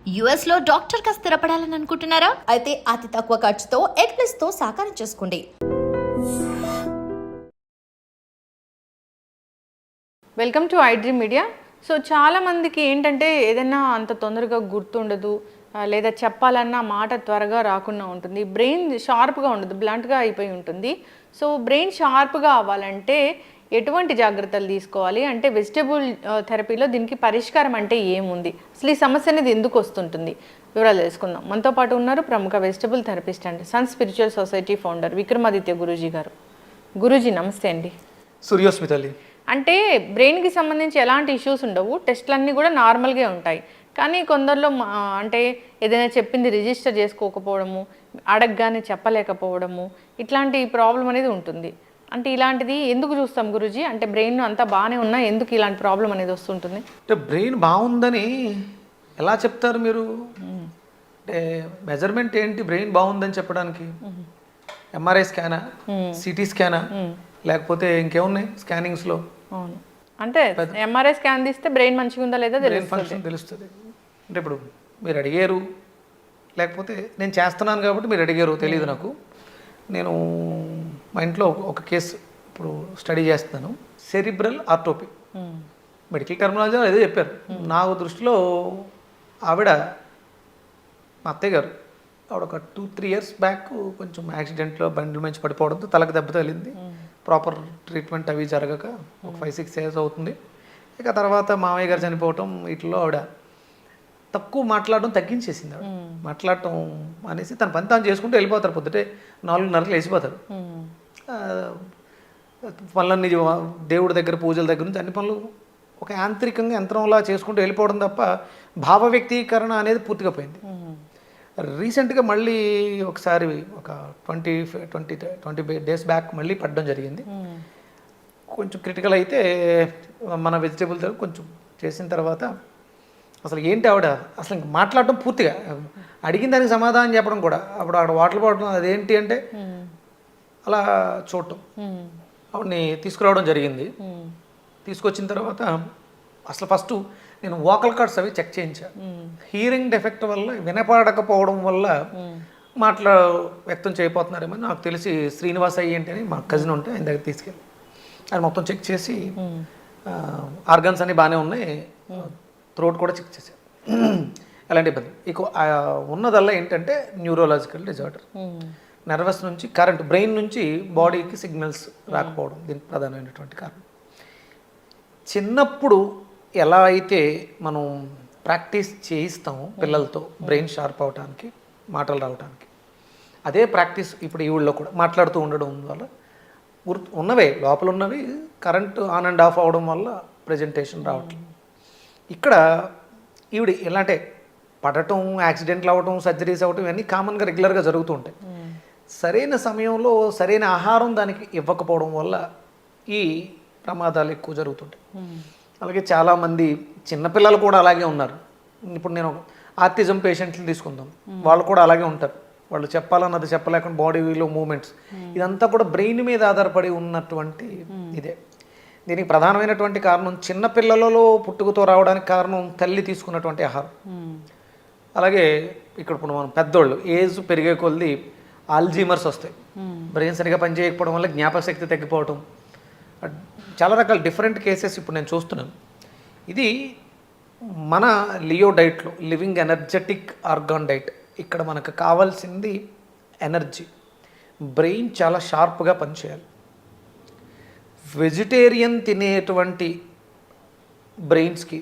US లో doctor గా స్థిరపడాలని అనుకుంటున్నారా? అయితే అతి తక్కువ ఖర్చుతో ఎగ్ప్లస్ తో సాకారం చేసుకోండి. Welcome to iDream media. So చాలామందికి ఏంటంటే ఏదైనా అంత తొందరగా గుర్తుండదు, లేదా చెప్పాలన్న మాట త్వరగా రాకుండా ఉంటుంది. బ్రెయిన్ షార్ప్గా ఉండదు, బ్లంట్గా అయిపోయి ఉంటుంది. సో బ్రెయిన్ షార్ప్గా అవ్వాలంటే ఎటువంటి జాగ్రత్తలు తీసుకోవాలి? అంటే వెజిటబుల్ థెరపీలో దీనికి పరిష్కారం అంటే ఏముంది? అసలు ఈ సమస్య అనేది ఎందుకు వస్తుంటుంది? వివరాలు తెలుసుకుందాం. మనతో పాటు ఉన్నారు ప్రముఖ వెజిటబుల్ థెరపిస్ట్ అండి, sun spiritual society founder Vikramaditya Guruji గారు. గురూజీ నమస్తే అండి. సూర్యోస్మితల్లి. అంటే బ్రెయిన్కి సంబంధించి ఎలాంటి ఇష్యూస్ ఉండవు, టెస్ట్లన్నీ కూడా నార్మల్గా ఉంటాయి. కానీ కొందరిలో అంటే ఏదైనా చెప్పింది రిజిస్టర్ చేసుకోకపోవడము, అడగగానే చెప్పలేకపోవడము, ఇట్లాంటి ప్రాబ్లం అనేది ఉంటుంది. అంటే ఇలాంటిది ఎందుకు చూస్తాం గురూజీ? అంటే బ్రెయిన్ అంతా బాగానే ఉన్నా ఎందుకు ఇలాంటి ప్రాబ్లం అనేది వస్తుంటుంది? అంటే బ్రెయిన్ బాగుందని ఎలా చెప్తారు మీరు? అంటే మెజర్మెంట్ ఏంటి బ్రెయిన్ బాగుందని చెప్పడానికి? ఎంఆర్ఐ స్కానా, సిటీ స్కానా, లేకపోతే ఇంకేమున్నాయి స్కానింగ్స్లో? అవును, అంటే ఎంఆర్ఐ స్కాన్ తీస్తే బ్రెయిన్ మంచిగా ఉందా లేదా బ్రెయిన్ ఫంక్షన్ తెలుస్తుంది. అంటే ఇప్పుడు మీరు అడిగారు, లేకపోతే నేను చేస్తున్నాను కాబట్టి మీరు అడిగారు, తెలియదు నాకు. నేను మా ఇంట్లో ఒక కేసు ఇప్పుడు స్టడీ చేస్తున్నాను, సెరిబ్రల్ ఆర్టోపీ. మెడికల్ టర్మినాలజీ అదే చెప్పారు. నా దృష్టిలో ఆవిడ మా అత్తయ్య గారు, ఆవిడ ఒక 2-3 ఇయర్స్ బ్యాక్ కొంచెం యాక్సిడెంట్లో బండ్ల మంచి పడిపోవడంతో తలకు దెబ్బ తగిలింది. ప్రాపర్ ట్రీట్మెంట్ అవి జరగక ఒక 5-6 ఇయర్స్ అవుతుంది. ఇక తర్వాత మామయ్య గారు చనిపోవటం, వీటిలో ఆవిడ తక్కువ మాట్లాడడం తగ్గించేసింది. ఆవిడ మాట్లాడటం అనేసి తన పని తాను చేసుకుంటూ వెళ్ళిపోతారు. పొద్దుటే 4:30 వేసిపోతారు. పనులన్నీ దేవుడి దగ్గర, పూజల దగ్గర నుంచి అన్ని పనులు ఒక యాంత్రికంగా యంత్రంలా చేసుకుంటూ వెళ్ళిపోవడం తప్ప భావ వ్యక్తీకరణ అనేది పూర్తిగా పోయింది. రీసెంట్గా మళ్ళీ ఒకసారి ఒక 20 డేస్ బ్యాక్ మళ్ళీ పడడం జరిగింది. కొంచెం క్రిటికల్ అయితే మన వెజిటేబుల్ దగ్గర కొంచెం చేసిన తర్వాత అసలు ఏంటి ఆవిడ అసలు ఇంక మాట్లాడటం పూర్తిగా, అడిగిన దానికి సమాధానం చెప్పడం కూడా. అప్పుడు ఆవిడ వాటర్ బాటిల్ అదేంటి అంటే అలా చూడటం. ఆవిడని తీసుకురావడం జరిగింది. తీసుకొచ్చిన తర్వాత అసలు ఫస్ట్ నేను వోకల్ కార్డ్స్ అవి చెక్ చేయించాను. హీరింగ్ డెఫెక్ట్ వల్ల, వినపడకపోవడం వల్ల వ్యక్తం చేయబోతున్నారేమో నాకు తెలిసి శ్రీనివాస్ అయ్యేంటి అని మా కజిన్ ఉంటే ఆయన దగ్గర తీసుకెళ్ళి ఆయన మొత్తం చెక్ చేసి ఆర్గన్స్ అన్నీ బాగానే ఉన్నాయి, థ్రోట్ కూడా చెక్ చేశారు, ఎలాంటి ఇబ్బంది. ఇక ఉన్నదల్లా ఏంటంటే న్యూరోలాజికల్ డిజార్డర్. నర్వస్ నుంచి కరెంట్, బ్రెయిన్ నుంచి బాడీకి సిగ్నల్స్ రాకపోవడం దీనికి ప్రధానమైనటువంటి కారణం. చిన్నప్పుడు ఎలా అయితే మనం ప్రాక్టీస్ చేయిస్తామో పిల్లలతో బ్రెయిన్ షార్ప్ అవడానికి, మాటలు రావడానికి, అదే ప్రాక్టీస్ ఇప్పుడు ఈ ఊళ్ళో కూడా మాట్లాడుతూ ఉండడం వల్ల ఉన్నవే లోపల ఉన్నవి కరెంటు ఆన్ అండ్ ఆఫ్ అవడం వల్ల ప్రజెంటేషన్ రావట్లేదు. ఇక్కడ ఈవిడ ఎలాంటి పడటం, యాక్సిడెంట్లు అవ్వటం, సర్జరీస్ అవ్వటం ఇవన్నీ కామన్గా రెగ్యులర్గా జరుగుతూ ఉంటాయి. సరైన సమయంలో సరైన ఆహారం దానికి ఇవ్వకపోవడం వల్ల ఈ ప్రమాదాలు ఎక్కువ జరుగుతుంటాయి. అలాగే చాలామంది చిన్నపిల్లలు కూడా అలాగే ఉన్నారు. ఇప్పుడు నేను ఆర్టిజం పేషెంట్లు తీసుకుందాం, వాళ్ళు కూడా అలాగే ఉంటారు. వాళ్ళు చెప్పాలన్నది చెప్పలేకుండా బాడీలో మూమెంట్స్, ఇదంతా కూడా బ్రెయిన్ మీద ఆధారపడి ఉన్నటువంటి ఇదే. దీనికి ప్రధానమైనటువంటి కారణం చిన్నపిల్లలలో పుట్టుకతో రావడానికి కారణం తల్లి తీసుకున్నటువంటి ఆహారం. అలాగే ఇక్కడ ఇప్పుడు మనం పెద్దోళ్ళు ఏజ్ పెరిగే కొద్దీ ఆల్జీమర్స్ వస్తాయి. బ్రెయిన్ సరిగా పనిచేయకపోవడం వల్ల జ్ఞాపక శక్తి తగ్గిపోవడం, చాలా రకాల డిఫరెంట్ కేసెస్ ఇప్పుడు నేను చూస్తున్నాను. ఇది మన లియో డైట్లో, లివింగ్ ఎనర్జెటిక్ ఆర్గాన్ డైట్, ఇక్కడ మనకు కావాల్సింది ఎనర్జీ. బ్రెయిన్ చాలా షార్ప్గా పనిచేయాలి. వెజిటేరియన్ తినేటువంటి బ్రెయిన్స్కి,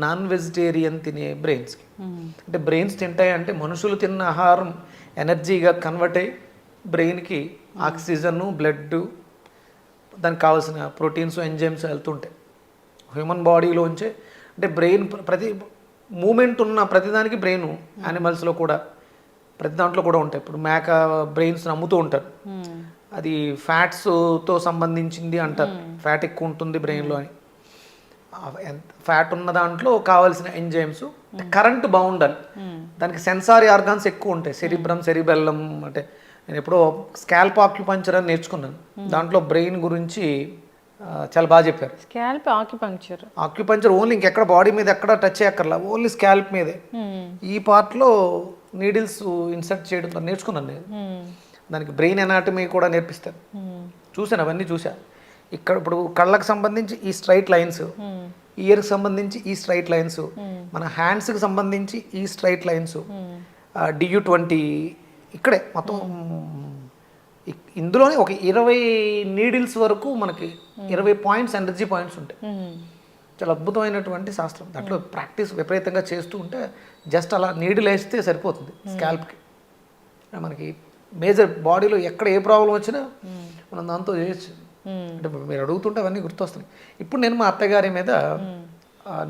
నాన్ వెజిటేరియన్ తినే బ్రెయిన్స్కి, అంటే బ్రెయిన్స్ తింటాయంటే మనుషులు తిన్న ఆహారం ఎనర్జీగా కన్వర్ట్ అయ్యి బ్రెయిన్కి ఆక్సిజన్, బ్లడ్, దానికి కావాల్సిన ప్రోటీన్స్, ఎంజైమ్స్ వెళ్తుంటాయి హ్యూమన్ బాడీలోంచే. అంటే బ్రెయిన్ ప్రతి మూమెంట్ ఉన్న ప్రతిదానికి బ్రెయిన్, యానిమల్స్లో కూడా ప్రతి దాంట్లో కూడా ఉంటాయి. ఇప్పుడు మేక బ్రెయిన్స్ నమ్ముతూ ఉంటారు, అది ఫ్యాట్స్తో సంబంధించింది అంటారు, ఫ్యాట్ ఎక్కువ ఉంటుంది బ్రెయిన్లో అని. ఫ్యాట్ ఉన్న దాంట్లో కావాల్సిన ఎంజైమ్స్, కరెంట్ బాగుండాలి, దానికి సెన్సారీ ఆర్గాన్స్ ఎక్కువ ఉంటాయి. సెరిబ్రమ్, సెరిబెల్లం, అంటే నేను ఎప్పుడో స్కాల్ప్ ఆక్యుపంక్చర్ అని నేర్చుకున్నాను. దాంట్లో బ్రెయిన్ గురించి చాలా బాగా చెప్పారు. Scalp acupuncture. ఆక్యుపంచర్ ఓన్లీ ఇంకెక్కడ బాడీ మీద ఎక్కడ టచ్ చేయక్కర్లా, ఓన్లీ స్కాల్ప్ మీదే. ఈ పార్ట్లో నీడిల్స్ ఇన్సర్ట్ చేయడం నేర్చుకున్నాను నేను. దానికి బ్రెయిన్ ఎనాటమీ కూడా నేర్పిస్తారు. చూసాను, అవన్నీ చూసా. ఇక్కడ ఇప్పుడు కళ్ళకు సంబంధించి ఈ స్ట్రైట్ లైన్స్, ఇయర్కి సంబంధించి ఈ స్ట్రైట్ లైన్స్, మన హ్యాండ్స్కి సంబంధించి ఈ స్ట్రైట్ లైన్స్, DU20 ఇక్కడే మొత్తం. ఇందులోనే ఒక 20 నీడిల్స్ వరకు మనకి 20 పాయింట్స్, ఎనర్జీ పాయింట్స్ ఉంటాయి. చాలా అద్భుతమైనటువంటి శాస్త్రం. దాంట్లో ప్రాక్టీస్ విపరీతంగా చేస్తూ ఉంటే జస్ట్ అలా నీడిల్ వేస్తే సరిపోతుంది స్కాల్ప్కి. మనకి మేజర్ బాడీలో ఎక్కడ ఏ ప్రాబ్లం వచ్చినా మనం దాంతో చేయొచ్చు. అంటే మీరు అడుగుతుంటే అవన్నీ గుర్తొస్తున్నాయి. ఇప్పుడు నేను మా అత్తగారి మీద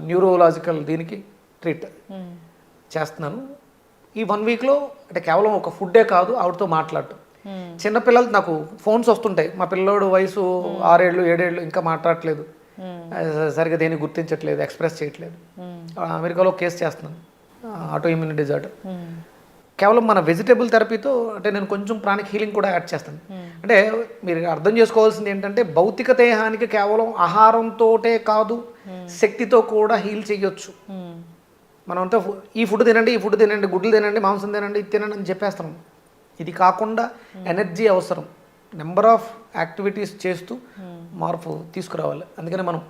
న్యూరోలాజికల్ దీనికి ట్రీట్ చేస్తున్నాను. ఈ 1 వీక్లో అంటే కేవలం ఒక ఫుడ్డే కాదు, ఆవిడతో మాట్లాడటం. చిన్నపిల్లలు నాకు ఫోన్స్ వస్తుంటాయి, మా పిల్లోడు వయసు 6 ఏళ్ళు 7 ఏళ్ళు ఇంకా మాట్లాడట్లేదు, సరిగ్గా దేన్ని గుర్తించట్లేదు, ఎక్స్ప్రెస్ చేయట్లేదు. అమెరికాలో కేసు చేస్తున్నాను, ఆటో ఇమ్యూన్ డిజార్డర్. కేవలం మన వెజిటేబుల్ థెరపీతో అంటే నేను కొంచెం ప్రాణిక్ హీలింగ్ కూడా యాడ్ చేస్తాను. అంటే మీరు అర్థం చేసుకోవాల్సింది ఏంటంటే భౌతిక దేహానికి కేవలం ఆహారంతోటే కాదు, శక్తితో కూడా హీల్ చేయొచ్చు. మనమంతా ఈ ఫుడ్ తినండి, ఈ ఫుడ్ తినండి, గుడ్లు తినండి, మాంసం తినండి, ఇది తినండి అని చెప్పేస్తాం. ఇది కాకుండా ఎనర్జీ అవసరం. నెంబర్ ఆఫ్ యాక్టివిటీస్ చేస్తూ మార్పు తీసుకురావాలి. అందుకని మనం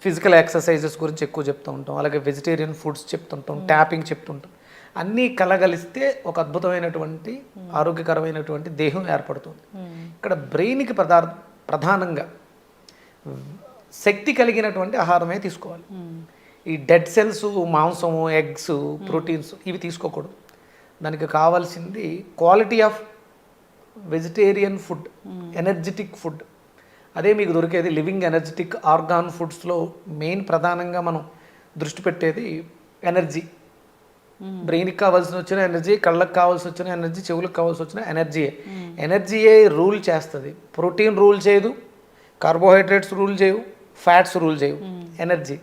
ఫిజికల్ ఎక్సర్సైజెస్ గురించి ఎక్కువ చెప్తూ ఉంటాం, అలాగే వెజిటేరియన్ ఫుడ్స్ చెప్తుంటాం, ట్యాపింగ్ చెప్తుంటాం. అన్నీ కలగలిస్తే ఒక అద్భుతమైనటువంటి ఆరోగ్యకరమైనటువంటి దేహం ఏర్పడుతుంది. ఇక్కడ బ్రెయిన్కి ప్రధానంగా శక్తి కలిగినటువంటి ఆహారమే తీసుకోవాలి. ఈ డెడ్ సెల్స్, మాంసము, ఎగ్స్, ప్రోటీన్స్ ఇవి తీసుకోకూడదు. దానికి కావాల్సింది quality of vegetarian food, energetic food. అదే మీకు దొరికేది లివింగ్ ఎనర్జెటిక్ ఆర్గాన్ ఫుడ్స్లో మెయిన్ ప్రధానంగా మనం దృష్టి పెట్టేది ఎనర్జీ. బ్రెయిన్కి కావాల్సిన వచ్చిన ఎనర్జీ, కళ్ళకు కావాల్సి వచ్చిన ఎనర్జీ, చెవులకు కావాల్సి వచ్చిన ఎనర్జీయే. ఎనర్జీయే రూల్ చేస్తుంది. ప్రోటీన్ రూల్ చేయదు, కార్బోహైడ్రేట్స్ రూల్ చేయవు, ఫ్యాట్స్ రూల్ చేయవు. ఎనర్జీ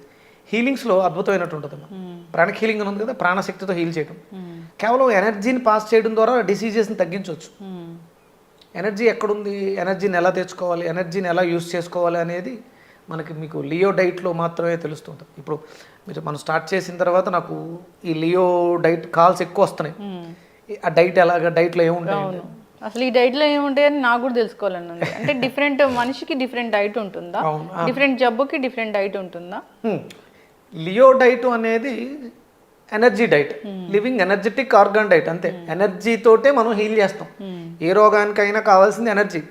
హీలింగ్స్లో అద్భుతమైనట్టు ఉంటుంది. ప్రాణిక్ హీలింగ్ అని ఉంది కదా, ప్రాణశక్తితో హీల్ చేయడం. కేవలం ఎనర్జీని పాస్ చేయడం ద్వారా డిసీజెస్ని తగ్గించవచ్చు. ఎనర్జీ ఎక్కడుంది, ఎనర్జీని ఎలా తెచ్చుకోవాలి, ఎనర్జీని ఎలా యూస్ చేసుకోవాలి అనేది మనకి మీకు లియో డైట్లో మాత్రమే తెలుస్తుంటుంది. ఇప్పుడు మనం స్టార్ట్ చేసిన తర్వాత నాకు ఈ లియో డైట్ కాల్స్ ఎక్కువ వస్తున్నాయి. ఆ డైట్ ఎలాగా, డైట్లో ఏముంటాయి, అసలు ఈ డైట్లో ఏముంటాయని నాకు కూడా తెలుసుకోవాలని ఉంది. అంటే డిఫరెంట్ మనిషికి డిఫరెంట్ డైట్ ఉంటుందా, డిఫరెంట్ జబ్బుకి డిఫరెంట్ డైట్ ఉంటుందా? లియో డైట్ అనేది energy diet, living energetic organ diet. అంతే, ఎనర్జీ తోటే మనం హీల్ చేస్తాం. ఏ రోగానికైనా కావాల్సింది ఎనర్జీ.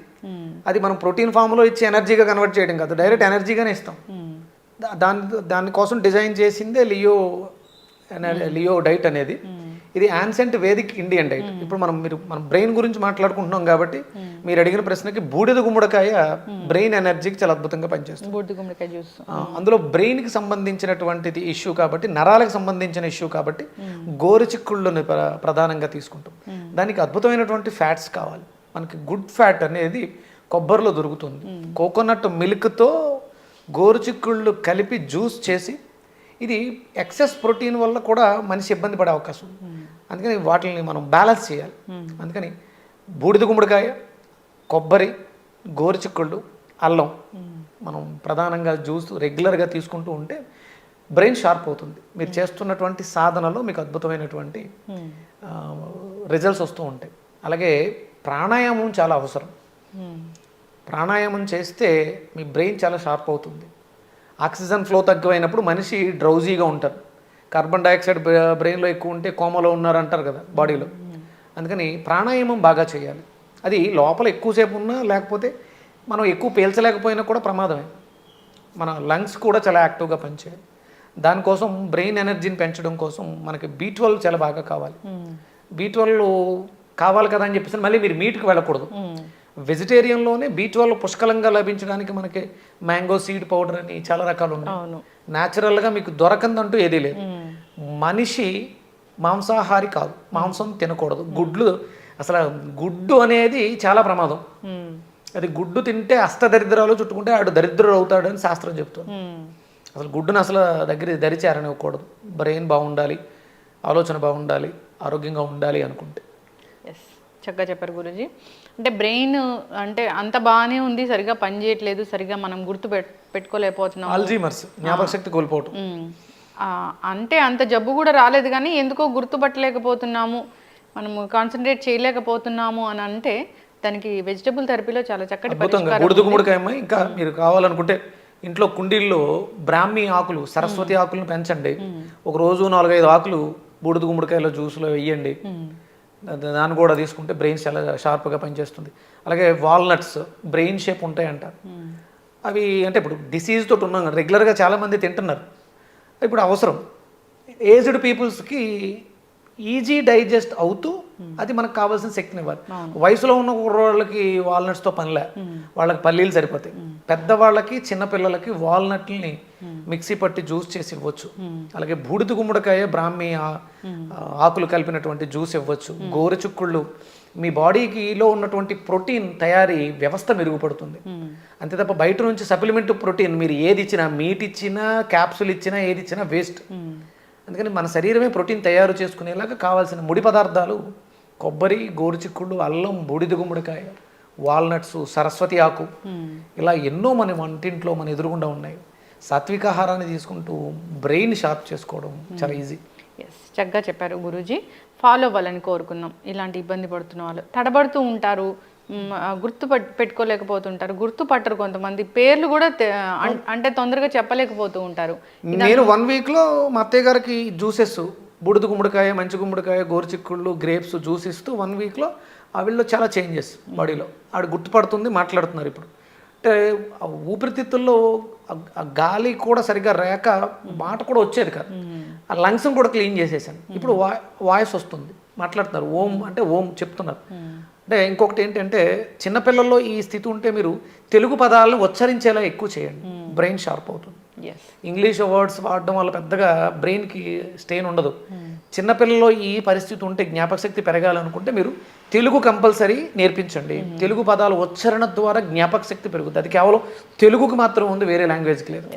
అది మనం ప్రోటీన్ ఫామ్లో ఇచ్చి ఎనర్జీగా కన్వర్ట్ చేయడం కాదు, డైరెక్ట్ ఎనర్జీగానే ఇస్తాం. దానికోసం డిజైన్ చేసిందే లియో డైట్ అనేది. ఇది యాన్సెంట్ వేదిక్ ఇండియన్ డైట్. ఇప్పుడు మనం బ్రెయిన్ గురించి మాట్లాడుకుంటున్నాం కాబట్టి మీరు అడిగిన ప్రశ్నకి బూడిద గుమ్మడికాయ బ్రెయిన్ ఎనర్జీకి చాలా అద్భుతంగా పనిచేస్తుంది. బూడిద గుమ్మడికాయ జ్యూస్ అందులో బ్రెయిన్కి సంబంధించినటువంటిది ఇష్యూ కాబట్టి, నరాలకు సంబంధించిన ఇష్యూ కాబట్టి గోరుచిక్కుళ్ళని ప్రధానంగా తీసుకుంటాం. దానికి అద్భుతమైనటువంటి ఫ్యాట్స్ కావాలి. మనకి గుడ్ ఫ్యాట్ అనేది కొబ్బరిలో దొరుకుతుంది. కోకోనట్ మిల్క్తో గోరుచిక్కుళ్ళు కలిపి జ్యూస్ చేసి, ఇది ఎక్సెస్ ప్రోటీన్ వల్ల కూడా మనిషి ఇబ్బంది పడే అవకాశం ఉంది. అందుకని వాటిని మనం బ్యాలెన్స్ చేయాలి. అందుకని బూడిద గుమ్మడికాయ, కొబ్బరి, గోరుచిక్కుళ్ళు, అల్లం మనం ప్రధానంగా జ్యూస్ రెగ్యులర్గా తీసుకుంటూ ఉంటే బ్రెయిన్ షార్ప్ అవుతుంది. మీరు చేస్తున్నటువంటి సాధనలో మీకు అద్భుతమైనటువంటి రిజల్ట్స్ వస్తూ ఉంటాయి. అలాగే ప్రాణాయామం చాలా అవసరం. ప్రాణాయామం చేస్తే మీ బ్రెయిన్ చాలా షార్ప్ అవుతుంది. ఆక్సిజన్ ఫ్లో తక్కువైనప్పుడు మనిషి డ్రౌజీగా ఉంటారు. కార్బన్ డైఆక్సైడ్ బ్రెయిన్లో ఎక్కువ ఉంటే కోమలో ఉన్నారంటారు కదా బాడీలో. అందుకని ప్రాణాయామం బాగా చేయాలి. అది లోపల ఎక్కువసేపు ఉన్నా, లేకపోతే మనం ఎక్కువ పీల్చలేకపోయినా కూడా ప్రమాదమే. మన లంగ్స్ కూడా చాలా యాక్టివ్గా పనిచేయాలి. దానికోసం బ్రెయిన్ ఎనర్జీని పెంచడం కోసం మనకి B12 చాలా బాగా కావాలి. B12 కావాలి కదా అని చెప్పేసి మళ్ళీ మీరు మీట్కి వెళ్ళకూడదు. వెజిటేరియన్లోనే B12 పుష్కలంగా లభించడానికి మనకి మ్యాంగో సీడ్ పౌడర్ అని చాలా రకాలు ఉన్నాయి. న్యాచురల్గా మీకు దొరకందంటూ ఏదీ లేదు. మనిషి మాంసాహారి కాదు, మాంసం తినకూడదు. అసలు గుడ్డు అనేది చాలా ప్రమాదం. అది గుడ్డు తింటే అష్టదరిద్రాలు చుట్టుకుంటే ఆడు దరిద్రుడు అవుతాడు అని శాస్త్రం చెప్తుంది. అసలు గుడ్డును అసలు దరిచేరనివ్వకూడదు. బ్రెయిన్ బాగుండాలి, ఆలోచన బాగుండాలి, ఆరోగ్యంగా ఉండాలి అనుకుంటే. చక్కగా చెప్పారు గురూజీ. అంటే బ్రెయిన్ అంటే అంత బాగానే ఉంది, సరిగా పని చేయట్లేదు, సరిగా మనం గుర్తు పెట్టుకోలేకపోతున్నాం. అల్జీమర్స్, జ్ఞాపక శక్తి కోల్పోవటం. అంటే అంత జబ్బు కూడా రాలేదు కానీ ఎందుకో గుర్తుపట్టలేకపోతున్నాము, మనము కాన్సన్ట్రేట్ చేయలేకపోతున్నాము అని అంటే దానికి వెజిటబుల్ థెరపీలో చాలా చక్కటి అద్భుతంగా బూడిద గుమ్మడికాయ అమ్మాయి. ఇంకా మీరు కావాలనుకుంటే ఇంట్లో కుండీల్లో బ్రాహ్మీ ఆకులు, సరస్వతి ఆకులను పెంచండి. ఒక రోజు 4-5 ఆకులు బూడిద గుమ్మడికాయలో జ్యూస్లో వేయండి. దాన్ని కూడా తీసుకుంటే బ్రెయిన్ చాలా షార్ప్గా పనిచేస్తుంది. అలాగే వాల్నట్స్ బ్రెయిన్ షేప్ ఉంటాయంటారు. అవి అంటే ఇప్పుడు డిసీజ్ తోటి ఉన్నాం, రెగ్యులర్గా చాలామంది తింటున్నారు. ఇప్పుడు అవసరం ఏజ్డ్ పీపుల్స్కి ఈజీ డైజెస్ట్ అవుతూ అది మనకు కావాల్సిన శక్తిని ఇవ్వాలి. వయసులో ఉన్న వాళ్ళకి వాల్నట్స్తో పనిలే, వాళ్ళకి పల్లీలు సరిపోతాయి. పెద్దవాళ్ళకి చిన్నపిల్లలకి వాల్నట్ని మిక్సీ పట్టి జ్యూస్ చేసి ఇవ్వచ్చు. అలాగే బూడిద గుమ్మడికాయ బ్రాహ్మీ ఆకులు కలిపినటువంటి జ్యూస్ ఇవ్వచ్చు. గోరుచుక్కుళ్ళు మీ బాడీకిలో ఉన్నటువంటి ప్రోటీన్ తయారీ వ్యవస్థ మెరుగుపడుతుంది. అంతే తప్ప బయట నుంచి సప్లిమెంట్ ప్రోటీన్ మీరు ఏది ఇచ్చినా, మీట్ ఇచ్చినా, క్యాప్సుల్ ఇచ్చినా, ఏది ఇచ్చినా వేస్ట్. అందుకని మన శరీరమే ప్రోటీన్ తయారు చేసుకునేలాగా కావాల్సిన ముడి పదార్థాలు కొబ్బరి, గోరుచిక్కుళ్ళు, అల్లం, బూడిద గుమ్మడికాయ, వాల్నట్స్, సరస్వతి ఆకు, ఇలా ఎన్నో మన వంటింట్లో మన ఎదురుగుండా ఉన్నాయి. సాత్విక ఆహారాన్ని తీసుకుంటూ బ్రెయిన్ షార్ప్ చేసుకోవడం చాలా ఈజీ. ఎస్, చక్కగా చెప్పారు గురూజీ. ఫాలో అవ్వాలని కోరుకుందాం. ఇలాంటి ఇబ్బంది పడుతున్న వాళ్ళు తడబడుతూ ఉంటారు, పెట్టుకోలేకపోతుంటారు, గుర్తుపట్టరు. కొంతమంది పేర్లు కూడా అంటే తొందరగా చెప్పలేకపోతూ ఉంటారు. నేను 1 వీక్లో మా అత్తయ్య గారికి జ్యూసెస్ బూడిద గుమ్మడికాయ, మంచి గుమ్మడికాయ, గోరుచిక్కుళ్ళు, గ్రేప్స్ జ్యూస్ ఇస్తూ 1 వీక్లో ఆవిడలో చాలా చేంజెస్ బాడీలో. ఆవిడ గుర్తుపడుతుంది, మాట్లాడుతున్నారు. ఇప్పుడు అంటే ఊపిరితిత్తుల్లో గాలి కూడా సరిగ్గా రేక మాట కూడా వచ్చేది కాదు. ఆ లంగ్స్ కూడా క్లీన్ చేసేసాను. ఇప్పుడు వాయిస్ వస్తుంది, మాట్లాడుతున్నారు. ఓం అంటే ఓం చెప్తున్నారు. అంటే ఇంకొకటి ఏంటంటే చిన్నపిల్లల్లో ఈ స్థితి ఉంటే మీరు తెలుగు పదాలను ఉచ్చరించేలా ఎక్కువ చేయండి, బ్రెయిన్ షార్ప్ అవుతుంది. ఇంగ్లీష్ వర్డ్స్ వాడడం వల్ల పెద్దగా బ్రెయిన్కి స్ట్రెయిన్ ఉండదు. చిన్నపిల్లల్లో ఈ పరిస్థితి ఉంటే జ్ఞాపక శక్తి పెరగాలనుకుంటే మీరు తెలుగు కంపల్సరీ నేర్పించండి. తెలుగు పదాల ఉచ్చరణ ద్వారా జ్ఞాపక శక్తి పెరుగుతుంది. అది కేవలం తెలుగుకి మాత్రం ఉంది, వేరే లాంగ్వేజ్కి లేదు.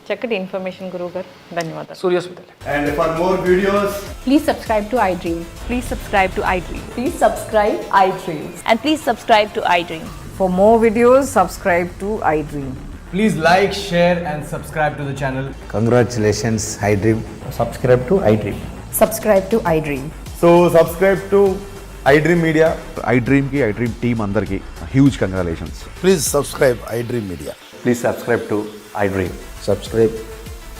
చక్కటి ఇన్ఫర్మేషన్ గురువు గారు, ధన్యవాదాలు. సూర్యస్మితల్. And for more videos, Please subscribe to iDream. Please subscribe to iDream. Please subscribe iDream. And please subscribe to iDream. For more videos, subscribe to iDream. please like, share and subscribe to the channel. Congratulations, iDream. Subscribe to iDream. Subscribe to iDream. So subscribe to iDream Media. iDream team andarki huge congratulations. Please subscribe iDream Media. Please subscribe to iDream. Subscribe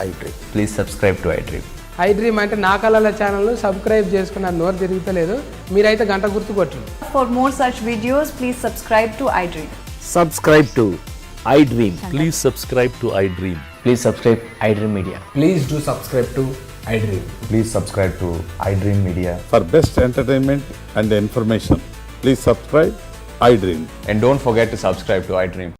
iDream. Please subscribe to iDream. iDream అంటే నా కళల channel subscribe చేసుకున్న నోరు తిరుగుతలేదు, మీరైతే గంట గుర్తు కొట్టండి. For more such videos, please subscribe to iDream. Subscribe to iDream. Please subscribe to iDream. Please subscribe iDream Media. Please do subscribe to iDream. Please subscribe to iDream Media. For best entertainment and information, please subscribe iDream. And don't forget to subscribe to iDream.